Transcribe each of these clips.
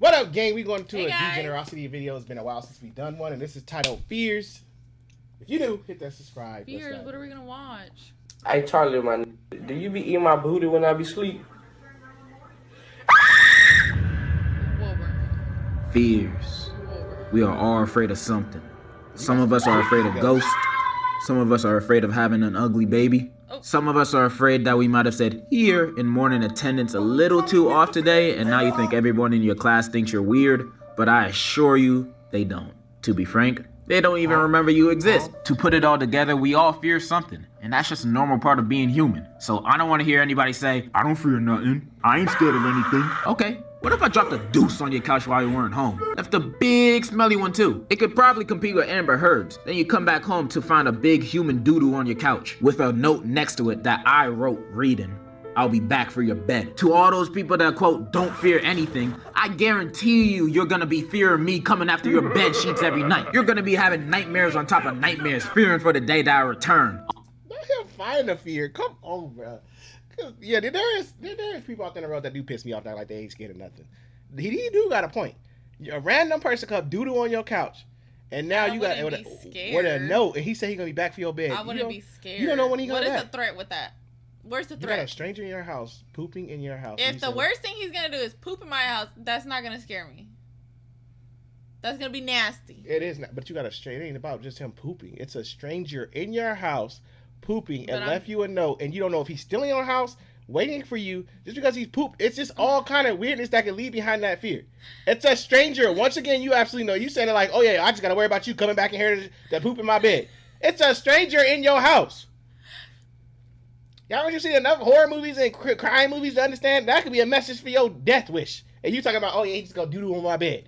What up, gang? We going to Hey, a guys. degenerosity video. It's been a while since we've done one, and this is titled Fears. If you do, hit that subscribe. Fears, what are we gonna watch? Hey Charlie, man, do you be eating my booty when I be asleep? Wilbur. Fears. Wilbur. We are all afraid of something. Some of us are afraid of ghosts. Some of us are afraid of having an ugly baby. Some of us are afraid that we might have said here in morning attendance a little too off today, and now you think everyone in your class thinks you're weird, but I assure you they don't. To be frank, they don't even remember you exist. To put it all together, we all fear something, and that's just a normal part of being human. So I don't want to hear anybody say, I don't fear nothing. I ain't scared of anything. Okay, what if I dropped a deuce on your couch while you weren't home? Left a big smelly one too. It could probably compete with Amber Heard's. Then you come back home to find a big human doo-doo on your couch with a note next to it that I wrote reading, I'll be back for your bed. To all those people that quote, don't fear anything, I guarantee you're gonna be fearing me coming after your bed sheets every night. You're gonna be having nightmares on top of nightmares, fearing for the day that I return. Let him find the fear. Come on, bro. Yeah, there is people out there in the world that do piss me off that like they ain't scared of nothing. He do got a point. A random person come doo-doo on your couch, and now you got with a note, and he said he gonna be back for your bed. I wouldn't be scared. You don't know when he gonna What is back. the threat with that? Where's the You got threat? a stranger in your house pooping in your house. If the worst thing he's gonna do is poop in my house, that's not gonna scare me. That's gonna be nasty. It is not, but you got a stranger. It ain't about just him pooping. It's a stranger in your house pooping and left you a note, and you don't know if he's still in your house waiting for you just because he's pooped. It's just all kind of weirdness that can lead behind that fear. It's a stranger. Once again, you absolutely know. You saying it like, oh yeah, I just gotta worry about you coming back in here to poop in my bed. It's a stranger in your house. Y'all ever seen enough horror movies and crime movies to understand that could be a message for your death wish? And you talking about, oh yeah, he's just gonna doo-doo on my bed.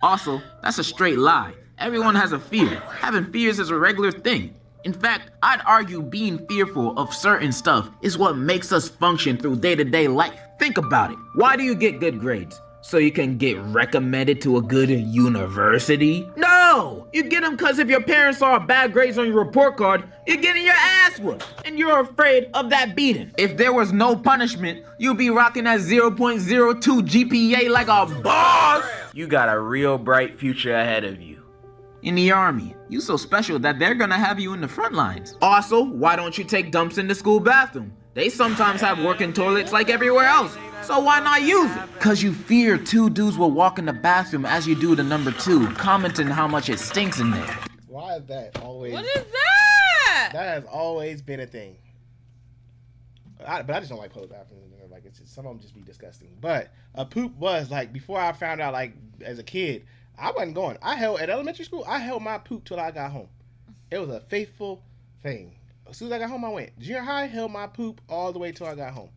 Also, that's a straight lie. Everyone has a fear. Having fears is a regular thing. In fact, I'd argue being fearful of certain stuff is what makes us function through day-to-day life. Think about it. Why do you get good grades? So you can get recommended to a good university? No! You get them because if your parents saw bad grades on your report card, you're getting your ass whooped, and you're afraid of that beating. If there was no punishment, you'd be rocking that 0.02 GPA like a boss! You got a real bright future ahead of you. In the army, you so special that they're gonna have you in the front lines. Also, why don't you take dumps in the school bathroom? They sometimes have working toilets like everywhere else, so why not use it? Cause you fear two dudes will walk in the bathroom as you do to number two, commenting how much it stinks in there. Why is that always? What is that? That has always been a thing. But I just don't like public bathrooms. Like it's just, some of them just be disgusting. But a poop was like before I found out. Like as a kid, I wasn't going. At elementary school, I held my poop till I got home. It was a faithful thing. As soon as I got home, I went. Junior high held my poop all the way till I got home.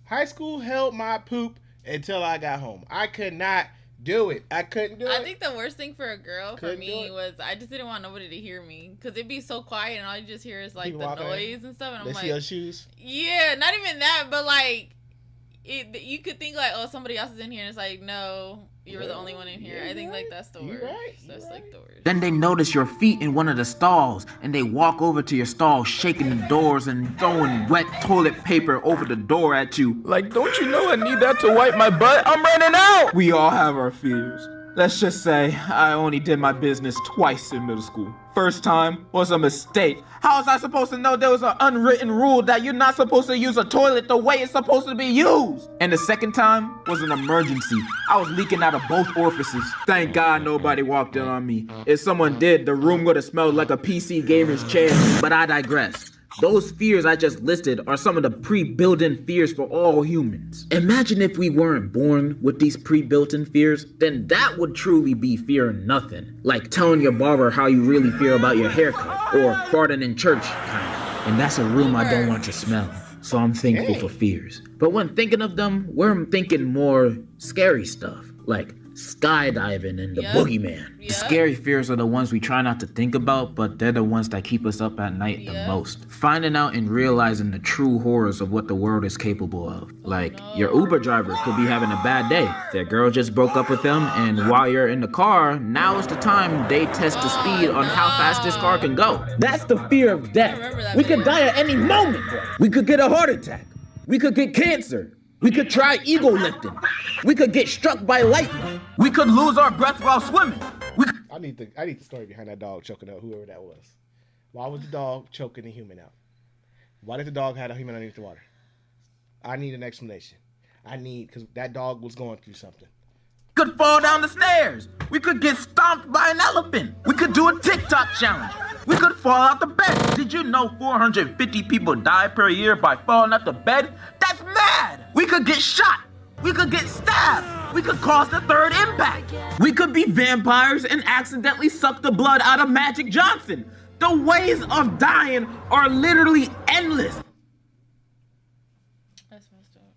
High school held my poop until I got home. I could not do it. I couldn't do it. I think the worst thing for a girl for me was I just didn't want nobody to hear me because it'd be so quiet and all you just hear is like the noise and stuff. And I'm like, see your shoes. Yeah, not even that, but like you could think like, oh, somebody else is in here, and it's like, no, you're the only one in here. I think like that's the worst. That's like the worst. Then they notice your feet in one of the stalls, and they walk over to your stall, shaking the doors and throwing wet toilet paper over the door at you. Like, don't you know I need that to wipe my butt? I'm running out! We all have our fears. Let's just say I only did my business twice in middle school. First time was a mistake. How was I supposed to know there was an unwritten rule that you're not supposed to use a toilet the way it's supposed to be used? And the second time was an emergency. I was leaking out of both orifices. Thank God nobody walked in on me. If someone did, the room would have smelled like a PC gamer's chair. But I digress. Those fears I just listed are some of the pre-built-in fears for all humans. Imagine if we weren't born with these pre-built-in fears, then that would truly be fear nothing. Like telling your barber how you really feel about your haircut, or farting in church, kinda. And that's a room I don't want to smell, so I'm thankful for fears. But when thinking of them, we're thinking more scary stuff, like skydiving and the boogeyman. The scary fears are the ones we try not to think about, but they're the ones that keep us up at night the most. Finding out and realizing the true horrors of what the world is capable of. Like, your Uber driver could be having a bad day. Their girl just broke up with them, and while you're in the car, now is the time they test the speed on how fast this car can go. That's the fear of death. We could die at any moment, bro. We could get a heart attack. We could get cancer. We could try ego lifting. We could get struck by lightning. We could lose our breath while swimming. I need the story behind that dog choking out whoever that was. Why was the dog choking the human out? Why did the dog have a human underneath the water? I need an explanation. Because that dog was going through something. Could fall down the stairs. We could get stomped by an elephant. We could do a TikTok challenge. We could fall out the bed. Did you know 450 people die per year by falling out the bed? That's mad. We could get shot. We could get stabbed. We could cause the third impact. We could be vampires and accidentally suck the blood out of Magic Johnson. The ways of dying are literally endless. That's messed up.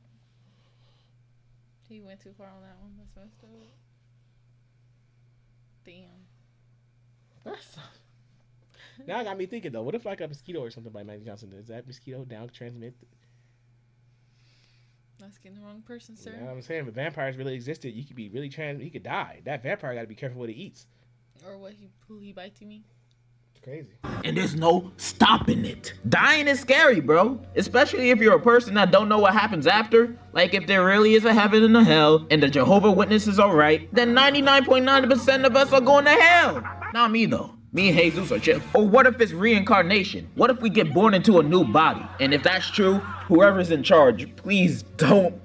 He went too far on that one. That's messed up. Damn. Now I got me thinking though. What if like a mosquito or something by Magic Johnson? Does that mosquito now transmit? That's getting the wrong person, sir. You know what I'm saying? If vampires really existed, you could be really he could die. That vampire got to be careful what he eats. Or who he bites, you mean? It's crazy. And there's no stopping it. Dying is scary, bro. Especially if you're a person that don't know what happens after. Like if there really is a heaven and a hell, and the Jehovah Witnesses are right, then 99.9% of us are going to hell. Not me though. Me and Jesus are chill. Or what if it's reincarnation? What if we get born into a new body? And if that's true, whoever's in charge, please don't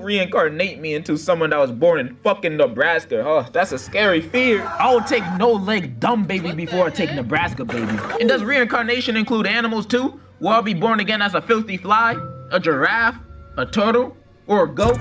reincarnate me into someone that was born in fucking Nebraska. Oh, that's a scary fear. I will take no leg dumb baby before I take Nebraska baby. And does reincarnation include animals too? Will I be born again as a filthy fly, a giraffe, a turtle, or a goat?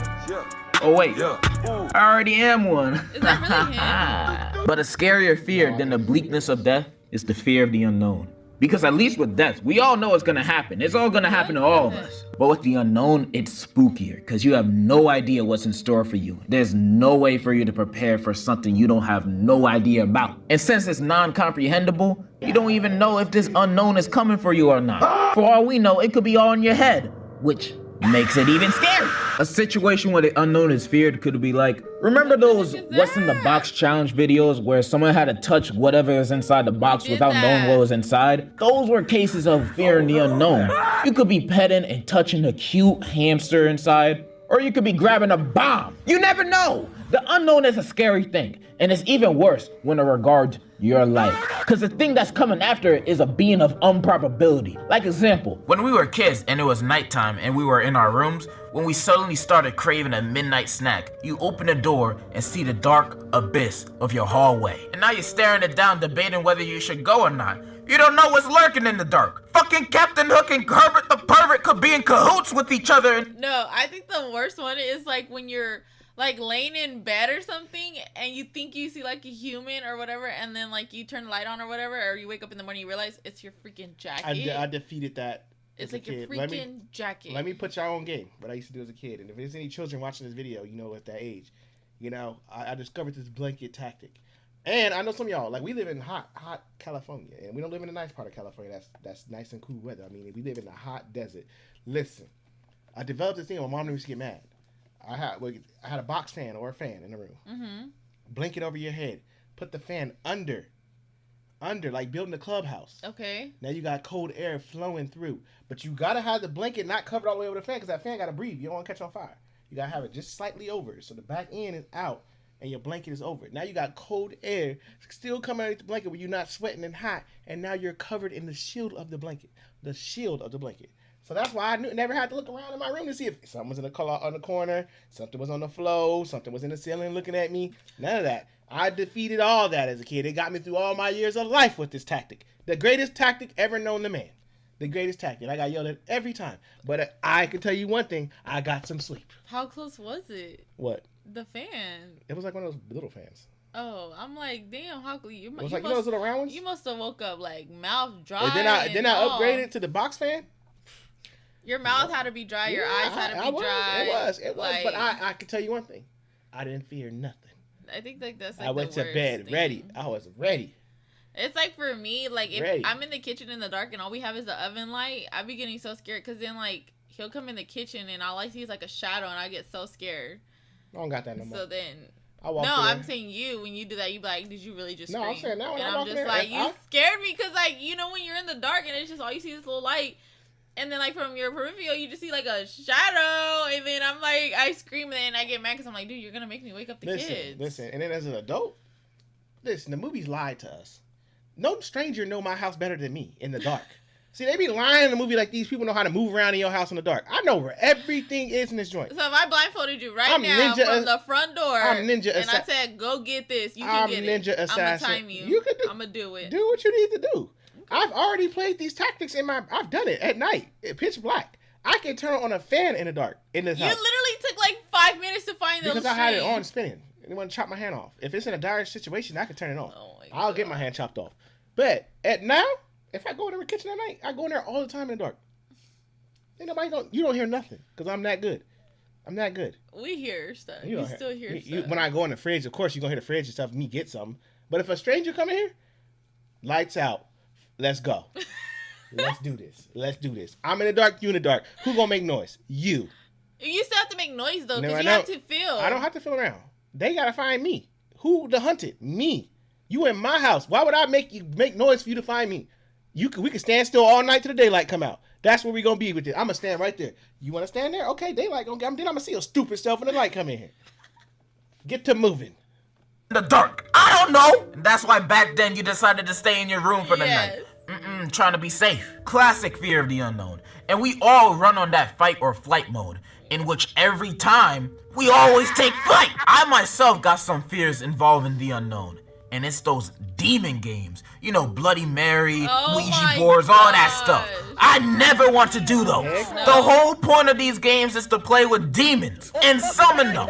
Oh wait, I already am one. Is that really him? But a scarier fear than the bleakness of death is the fear of the unknown. Because at least with death, we all know it's gonna happen. It's all gonna happen to all of us. But with the unknown, it's spookier because you have no idea what's in store for you. There's no way for you to prepare for something you don't have no idea about. And since it's non-comprehensible, you don't even know if this unknown is coming for you or not. For all we know, it could be all in your head, which makes it even scary. A situation where the unknown is feared could be like, remember those what's in the box challenge videos where someone had to touch whatever is inside the box without knowing what was inside? Those were cases of fearing the unknown. You could be petting and touching a cute hamster inside, or you could be grabbing a bomb. You never know. The unknown is a scary thing, and it's even worse when it regards your life. Because the thing that's coming after it is a being of improbability. Like example, when we were kids and it was nighttime and we were in our rooms, when we suddenly started craving a midnight snack, you open the door and see the dark abyss of your hallway. And now you're staring it down, debating whether you should go or not. You don't know what's lurking in the dark. Fucking Captain Hook and Herbert the Pervert could be in cahoots with each other. No, I think the worst one is like when you're like laying in bed or something and you think you see like a human or whatever, and then like you turn the light on or whatever, or you wake up in the morning, you realize it's your freaking jacket. I defeated that. It's like your freaking jacket. Let me put y'all on game. What I used to do as a kid, and if there's any children watching this video, you know at that age, you know I discovered this blanket tactic, and I know some of y'all like we live in hot California, and we don't live in a nice part of California. That's nice and cool weather. I mean, we live in a hot desert. Listen, I developed this thing. My mom used to get mad. I had a box fan or a fan in the room. Mm-hmm. Blanket over your head. Put the fan under, like building a clubhouse. Okay. Now you got cold air flowing through, but you gotta have the blanket not covered all the way over the fan because that fan gotta breathe. You don't want to catch on fire. You gotta have it just slightly over, so the back end is out and your blanket is over. Now you got cold air still coming underneath the blanket, where you're not sweating and hot, and now you're covered in the shield of the blanket. The shield of the blanket. So that's why I never had to look around in my room to see if something was in the corner, something was on the floor, something was in the ceiling looking at me. None of that. I defeated all that as a kid. It got me through all my years of life with this tactic. The greatest tactic ever known to man. The greatest tactic. I got yelled at every time. But I can tell you one thing. I got some sleep. How close was it? What? The fan. It was like one of those little fans. Oh, I'm like, damn, how could you? It was like, you know those little round ones? You must have woke up like mouth dry. And then I upgraded to the box fan. Your mouth had to be dry. Your eyes had to be dry. It was. Like, but I can tell you one thing. I didn't fear nothing. I think like that's like I went to bed ready. I was ready. It's like for me, like if I'm in the kitchen in the dark and all we have is the oven light, I be getting so scared because then like he'll come in the kitchen and all I see is like a shadow and I get so scared. I don't got that no more. So then. I'm saying you. When you do that, you be like, "Did you really just?" No, scream? I'm saying that when and I'm just like, you scared me because like when you're in the dark and it's just all you see is this little light. and then like from your peripheral, you just see like a shadow, and then I'm like, I scream, and then I get mad because I'm like, dude, you're gonna make me wake up the kids. Listen, and then as an adult, listen, the movies lied to us. No stranger know my house better than me in the dark. See, they be lying in the movie like these people know how to move around in your house in the dark. I know where everything is in this joint. So if I blindfolded you now from the front door, I'm ninja and I said, go get this, you can get it. I'm gonna time you. I'm gonna do it. Do what you need to do. Okay. I've already played these tactics I've done it at night, pitch black. I can turn on a fan in the dark in this house. You literally took like 5 minutes to find those. Because I had it on spinning. And want to chop my hand off. If it's in a dire situation, I can turn it on. I'll get my hand chopped off. But at now, if I go in the kitchen at night, I go in there all the time in the dark. Ain't nobody you don't hear nothing because I'm that good. I'm that good. We hear stuff. You still hear stuff. When I go in the fridge, of course, you're going to hear the fridge and stuff, me get something. But if a stranger come in here, lights out. Let's go. Let's do this. Let's do this. I'm in the dark, you in the dark. Who going to make noise? You. You still have to make noise, though, because you have to feel. I don't have to feel around. They got to find me. Who the hunted? Me. You in my house. Why would I make noise for you to find me? We can stand still all night till the daylight come out. That's where we gonna be with it. I'm gonna stand right there. You wanna stand there? Okay, daylight gonna come. Then I'm gonna see your stupid self when the light come in here. Get to moving. In the dark. I don't know. And that's why back then you decided to stay in your room for the night. Trying to be safe. Classic fear of the unknown. And we all run on that fight or flight mode, in which every time we always take flight. I myself got some fears involving the unknown. And it's those demon games. You know, Bloody Mary, Ouija boards, all that stuff. I never want to do those. No. The whole point of these games is to play with demons and summon them.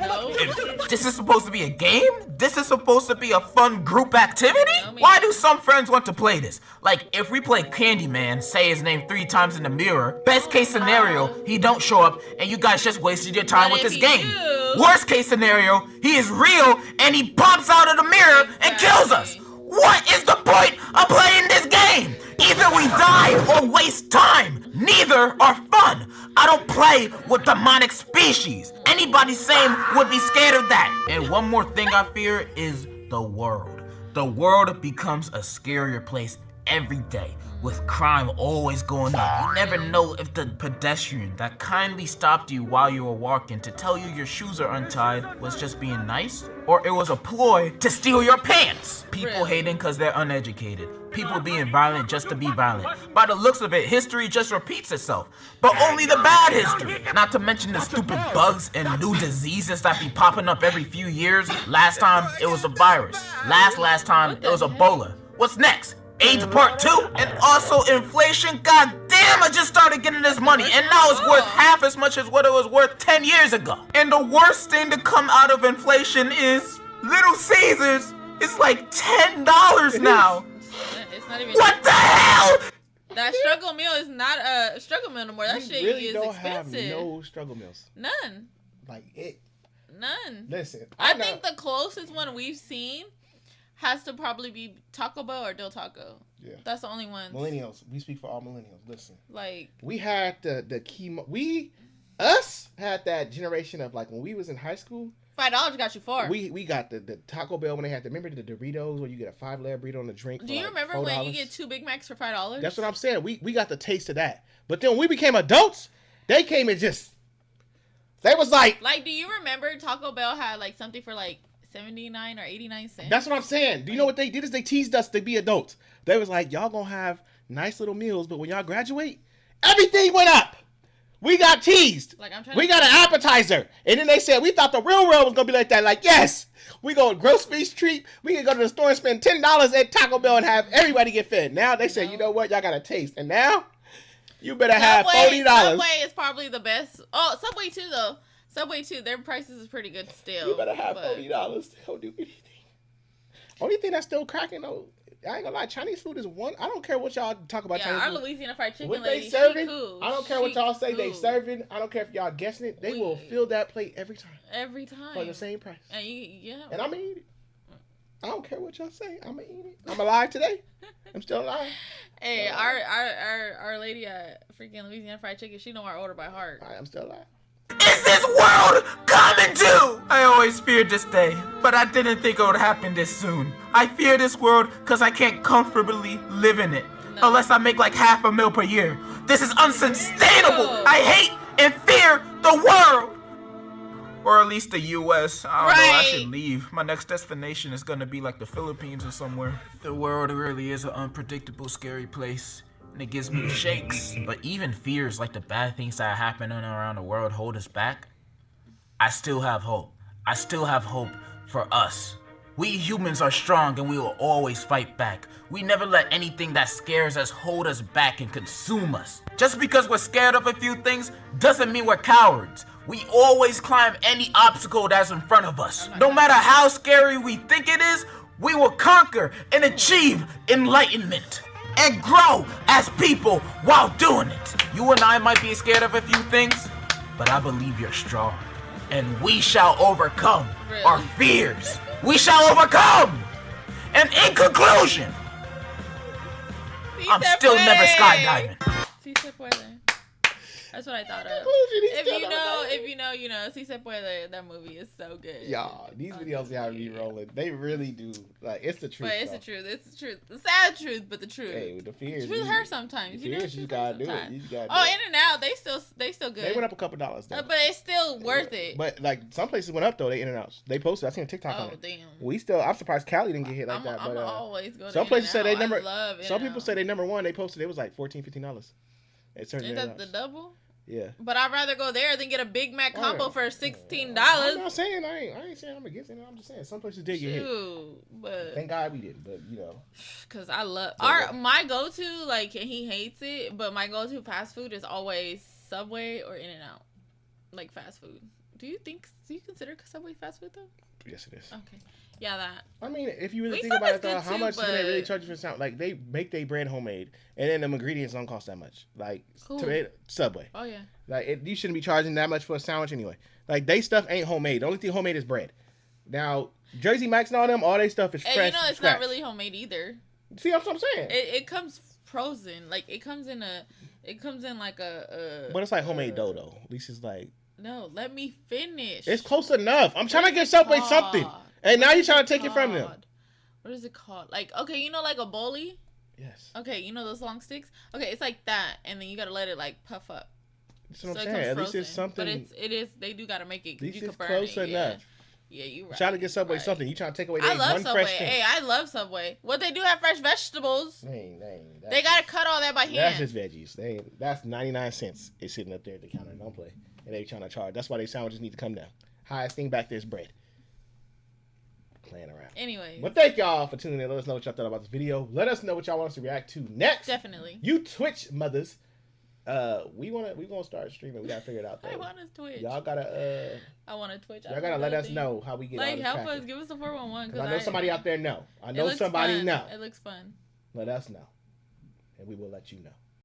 This is supposed to be a game? This is supposed to be a fun group activity? Why do some friends want to play this? Like, if we play Candyman, say his name 3 times in the mirror, best case scenario, he don't show up and you guys just wasted your time with this game. Worst case scenario, he is real and he pops out of the mirror and kills us. What is the point of playing this game? Either we die or waste time. Neither are fun. I don't play with demonic species. Anybody sane would be scared of that. And one more thing I fear is the world. The world becomes a scarier place every day, with crime always going up. You never know if the pedestrian that kindly stopped you while you were walking to tell you your shoes are untied was just being nice, or it was a ploy to steal your pants. People hating because they're uneducated. People being violent just to be violent. By the looks of it, history just repeats itself. But only the bad history. Not to mention the stupid bugs and new diseases that be popping up every few years. Last time, it was a virus. Last time, it was Ebola. What's next? AIDS Part 2, and also inflation. God damn, I just started getting this money, and now it's worth half as much as what it was worth 10 years ago. And the worst thing to come out of inflation is Little Caesars. It's like $10 now. It's not even. What the hell? That struggle meal is not a struggle meal no more. That shit really is don't expensive. Have no struggle meals. None. Like it. None. Listen, I think the closest one we've seen has to probably be Taco Bell or Del Taco. Yeah. That's the only one. Millennials. We speak for all millennials. Listen. Like. We had the chemo. Us had that generation of like when we was in high school. $5 got you far. We got the Taco Bell when they had remember the Doritos where you get a 5-layer burrito and a drink. Do you remember $4? When you get 2 Big Macs for $5? That's what I'm saying. We got the taste of that. But then when we became adults, they came and they was like. Like, do you remember Taco Bell had like something for like 79 or 89 cents? That's what I'm saying. Do you know what they did is they teased us to be adults. They was like, y'all gonna have nice little meals, but when y'all graduate, everything went up. We got teased. Like, we got an appetizer. And then they said, we thought the real world was gonna be like that. Like, yes, we go grocery treat. We can go to the store and spend $10 at Taco Bell and have everybody get fed. Now they say, you know what? Y'all got a taste. And now you better have $40. Subway is probably the best. Oh, Subway too, though. Subway too, their prices is pretty good still. You better have $40 to go do anything. Only thing that's still cracking though, I ain't gonna lie, Chinese food is one. I don't care what y'all talk about Chinese food. Our Louisiana fried chicken what lady, they serving, cool. I don't care what y'all say they serving. I don't care if y'all guessing it. They will fill that plate every time. Every time. For the same price. And and I'm gonna eat it. I don't care what y'all say. I'm gonna eat it. I'm alive today. I'm still alive. Hey, our lady at freaking Louisiana fried chicken, she know our order by heart. I'm still alive. Is this world coming to? I always feared this day, but I didn't think it would happen this soon. I fear this world because I can't comfortably live in it. Unless I make like $500,000 per year. This is unsustainable. I hate and fear the world. Or at least the U.S. I don't know, I should leave. My next destination is gonna be like the Philippines or somewhere. The world really is an unpredictable, scary place. And it gives me the shakes. But even fears like the bad things that happen around the world hold us back. I still have hope. I still have hope for us. We humans are strong and we will always fight back. We never let anything that scares us hold us back and consume us. Just because we're scared of a few things doesn't mean we're cowards. We always climb any obstacle that's in front of us. No matter how scary we think it is, we will conquer and achieve enlightenment and grow as people while doing it. You and I might be scared of a few things, but I believe you're strong. And we shall overcome our fears. We shall overcome. And in conclusion, I'm still never skydiving. Si se puede. That's what I thought of. If you know, you know. Si se puede. That movie is so good. Y'all, these videos have me rolling. They really do. Like, it's the truth. But it's the truth. It's the truth. The sad truth, but the truth. Hey, with the fears. The truth hurts sometimes. The fears, you gotta do it. You gotta do In and out, they still good. They went up a couple dollars though. But it's still worth it. But like some places went up though. They in and outs. They posted. I seen a TikTok on it. Oh damn. I'm surprised Cali didn't get hit like that. But I'm always going. Some places say they number. Some people say they number one. They posted it was like $14-$15. It's Is that the double? Yeah. But I'd rather go there than get a Big Mac combo for $16. I'm not saying I ain't saying I'm against it. I'm just saying some places did get hit. But thank God we didn't. But you know, because I love my go-to, like, and he hates it, but my go-to fast food is always Subway or In-N-Out, like fast food. Do you consider Subway fast food though? Yes, it is. Okay. Yeah, that. I mean, if you really think about it, though, how much do they really charge you for sound? Like, they make their bread homemade, and then the ingredients don't cost that much. Like, Subway. Oh, yeah. Like, you shouldn't be charging that much for a sandwich anyway. Like, they stuff ain't homemade. The only thing homemade is bread. Now, Jersey Mike's and all them, all they stuff is fresh. And you know, it's not really homemade either. See, that's what I'm saying. It comes frozen. Like, it comes in like a but it's like homemade dough, though. At least it's like. No, let me finish. It's close enough. I'm trying to get Subway something. And now you're trying to take it from them. What is it called? Like, okay, you know, like a bowlie? Yes. Okay, you know those long sticks? Okay, it's like that, and then you gotta let it, like, puff up. That's what I'm saying. At least it's something. But they do gotta make it. At least it's close enough. Yeah, you right. Trying to get Subway something. You trying to take away I love one Subway. fresh thing. Hey, I love Subway. What they do have fresh vegetables. They gotta cut all that by hand. That's just veggies. That's 99 cents. It's sitting up there at the counter. Don't play. And they trying to charge. That's why they sandwiches need to come down. Highest thing back there is bread. Playing around. Anyway. But thank y'all for tuning in. Let us know what y'all thought about this video. Let us know what y'all want us to react to next. Definitely. You Twitch mothers. We gonna start streaming. We gotta figure it out though. I want to Twitch. Y'all gotta I want to Twitch. Y'all gotta let us know how we get like all help cracking. us. Give us a 411. Cause I know somebody out there know. I know somebody fun. know. It looks fun. Let us know. And we will let you know.